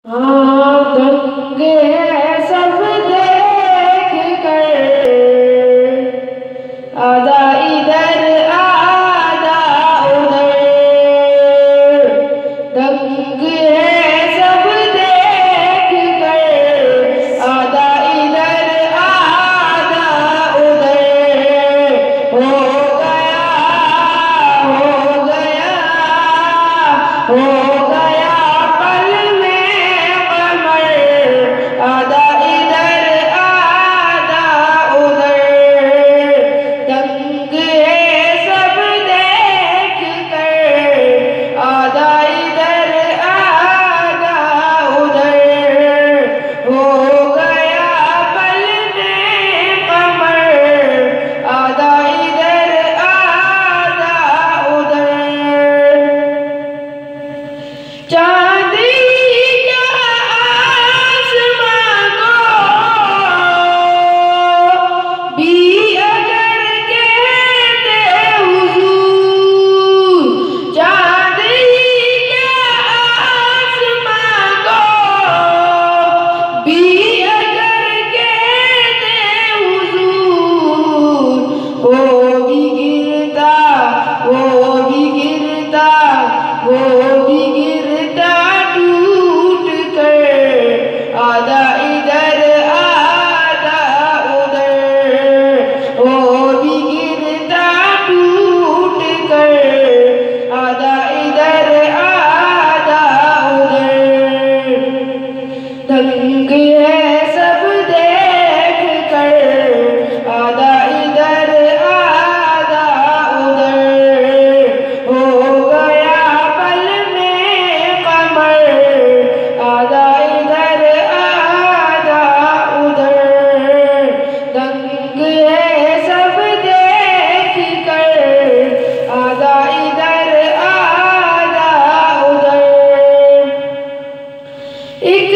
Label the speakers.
Speaker 1: हाँ दंग है सब देख कर, आधा इधर आधा उधर। दंग है सब देख कर, आधा इधर आधा उधर। हो गया हो गया हो गया पल में कमर, आधा इधर आधा उधर। दंग है सब देख कर, आधा इधर आधा उधर। हो गया पल में कमर, आधा इधर आधा उधर। चांदी क्या आसमां को भी अगर कहते हुजूर, चांदी क्या आसमां को भी अगर कहते हुजूर। वो भी गिरता वो भी गिरता वो भी गिरता टूट कर, आधा इधर आधा उधर। वो भी गिरता टूट कर, आधा इधर आधा उधर। दंग है सब देख कर, आधा इधर आधा उधर। हो गया पल में कमर, आधा इधर आधा उधर। दंग है सब देख कर, आधा इधर आधा उधर। एक